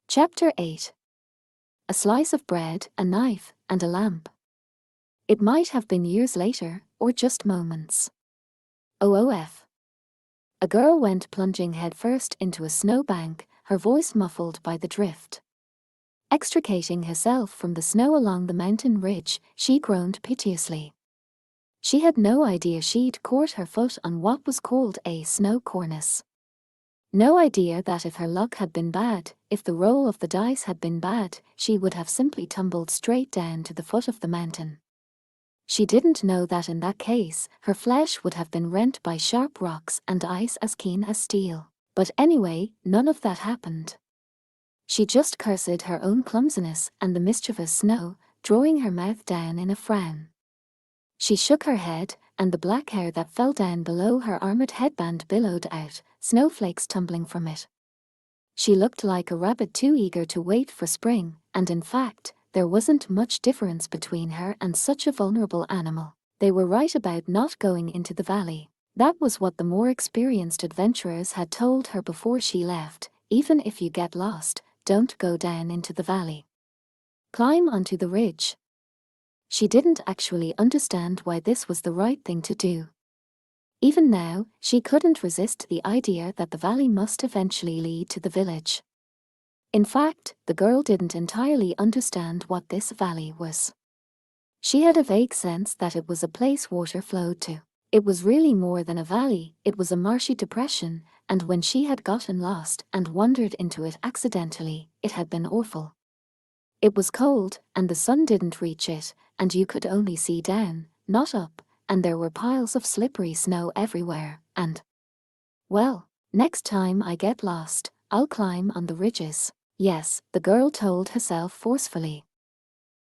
Chapter 8. A slice of bread, a knife, and a lamp. It might have been years later, or just moments. OOF. A girl went plunging headfirst into a snowbank, her voice muffled by the drift. Extricating herself from the snow along the mountain ridge, she groaned piteously. She had no idea she'd caught her foot on what was called a snow cornice. No idea that if her luck had been bad, if the roll of the dice had been bad, she would have simply tumbled straight down to the foot of the mountain. She didn't know that in that case, her flesh would have been rent by sharp rocks and ice as keen as steel. But anyway, none of that happened. She just cursed her own clumsiness and the mischievous snow, drawing her mouth down in a frown. She shook her head, and the black hair that fell down below her armored headband billowed out, snowflakes tumbling from it. She looked like a rabbit too eager to wait for spring, and in fact, there wasn't much difference between her and such a vulnerable animal. They were right about not going into the valley. That was what the more experienced adventurers had told her before she left. Even if you get lost, don't go down into the valley. Climb onto the ridge. She didn't actually understand why this was the right thing to do. Even now, she couldn't resist the idea that the valley must eventually lead to the village. In fact, the girl didn't entirely understand what this valley was. She had a vague sense that it was a place water flowed to. It was really more than a valley, it was a marshy depression, and when she had gotten lost and wandered into it accidentally, it had been awful. It was cold, and the sun didn't reach it, and you could only see down, not up, and there were piles of slippery snow everywhere, and… well, next time I get lost, I'll climb on the ridges. Yes, the girl told herself forcefully.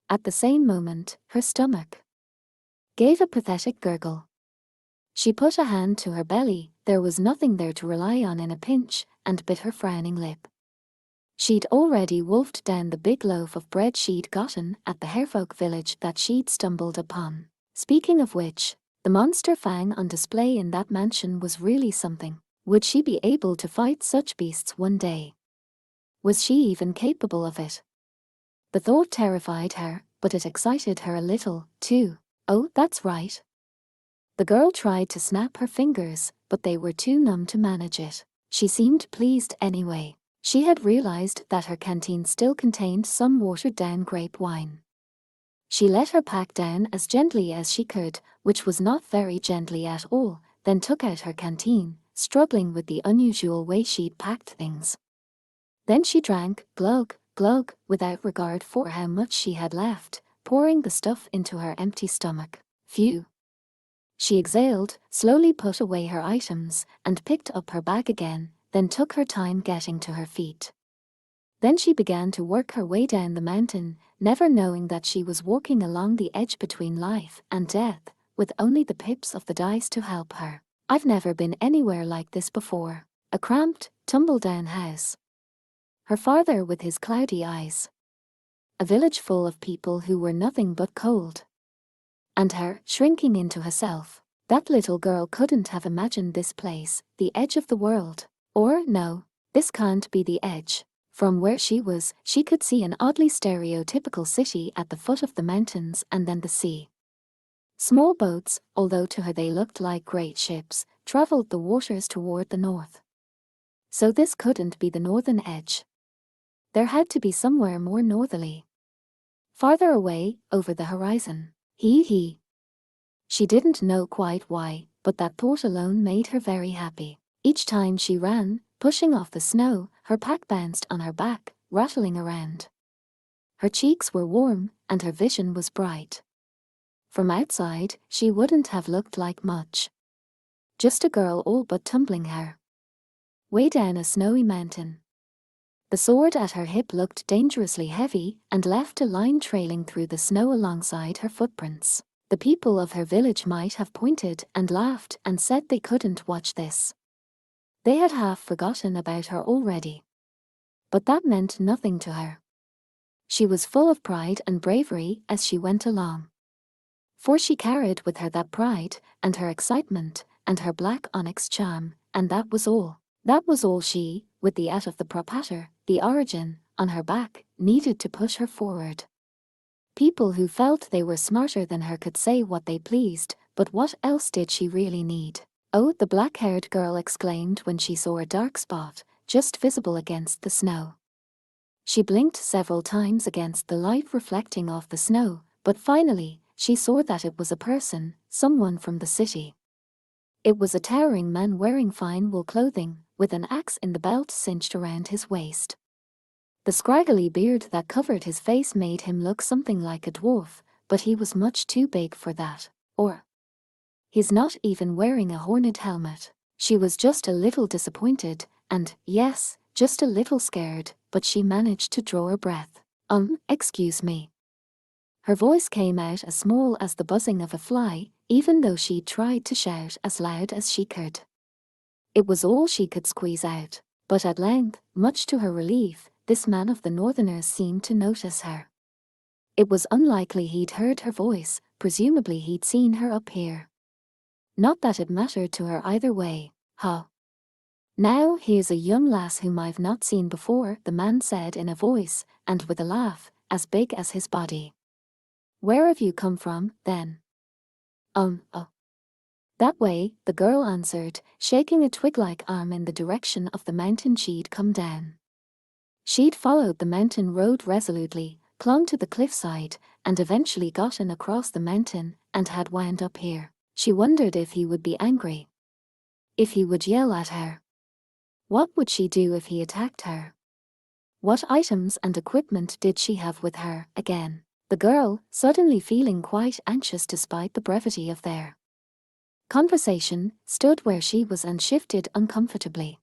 At the same moment, her stomach gave a pathetic gurgle. She put a hand to her belly, there was nothing there to rely on in a pinch, and bit her frowning lip. She'd already wolfed down the big loaf of bread she'd gotten at the Harefolk village that she'd stumbled upon. Speaking of which, the monster fang on display in that mansion was really something. Would she be able to fight such beasts one day? Was she even capable of it? The thought terrified her, but it excited her a little, too. Oh, that's right. The girl tried to snap her fingers, but they were too numb to manage it. She seemed pleased anyway. She had realized that her canteen still contained some watered-down grape wine. She let her pack down as gently as she could, which was not very gently at all, then took out her canteen, struggling with the unusual way she'd packed things. Then she drank, glug, glug, without regard for how much she had left, pouring the stuff into her empty stomach. Phew. She exhaled, slowly put away her items, and picked up her bag again, then took her time getting to her feet. Then she began to work her way down the mountain, never knowing that she was walking along the edge between life and death, with only the pips of the dice to help her. I've never been anywhere like this before. A cramped, tumble-down house. Her father with his cloudy eyes. A village full of people who were nothing but cold. And her, shrinking into herself. That little girl couldn't have imagined this place, the edge of the world. Or, no, this can't be the edge. From where she was, she could see an oddly stereotypical city at the foot of the mountains and then the sea. Small boats, although to her they looked like great ships, traveled the waters toward the north. So this couldn't be the northern edge. There had to be somewhere more northerly. Farther away, over the horizon. He. She didn't know quite why, but that thought alone made her very happy. Each time she ran, pushing off the snow, her pack bounced on her back, rattling around. Her cheeks were warm, and her vision was bright. From outside, she wouldn't have looked like much. Just a girl all but tumbling her way down a snowy mountain. The sword at her hip looked dangerously heavy and left a line trailing through the snow alongside her footprints. The people of her village might have pointed and laughed and said they couldn't watch this. They had half forgotten about her already. But that meant nothing to her. She was full of pride and bravery as she went along. For she carried with her that pride, and her excitement, and her black onyx charm, and that was all. That was all she, with the out of the propator, the origin, on her back needed to push her forward. People who felt they were smarter than her could say what they pleased, but what else did she really need? Oh, the black-haired girl exclaimed when she saw a dark spot, just visible against the snow. She blinked several times against the light reflecting off the snow, but finally, she saw that it was a person, someone from the city. It was a towering man wearing fine wool clothing, with an axe in the belt cinched around his waist. The scraggly beard that covered his face made him look something like a dwarf, but he was much too big for that. Or, he's not even wearing a horned helmet. She was just a little disappointed, and, yes, just a little scared, but she managed to draw a breath. Excuse me. Her voice came out as small as the buzzing of a fly, even though she tried to shout as loud as she could. It was all she could squeeze out, but at length, much to her relief, this man of the Northerners seemed to notice her. It was unlikely he'd heard her voice, presumably he'd seen her up here. Not that it mattered to her either way, huh? Now here's a young lass whom I've not seen before, the man said in a voice, and with a laugh, as big as his body. Where have you come from, then? Oh. That way, the girl answered, shaking a twig-like arm in the direction of the mountain she'd come down. She'd followed the mountain road resolutely, clung to the cliffside, and eventually gotten across the mountain, and had wound up here. She wondered if he would be angry. If he would yell at her. What would she do if he attacked her? What items and equipment did she have with her, again? The girl, suddenly feeling quite anxious despite the brevity of their conversation, stood where she was and shifted uncomfortably.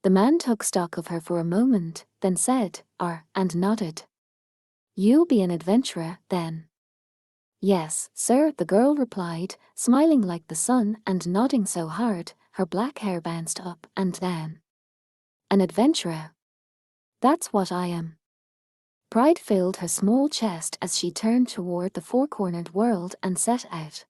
The man took stock of her for a moment, then said, and nodded. You'll be an adventurer, then? Yes, sir, the girl replied, smiling like the sun and nodding so hard, her black hair bounced up and down. An adventurer. That's what I am. Pride filled her small chest as she turned toward the four-cornered world and set out.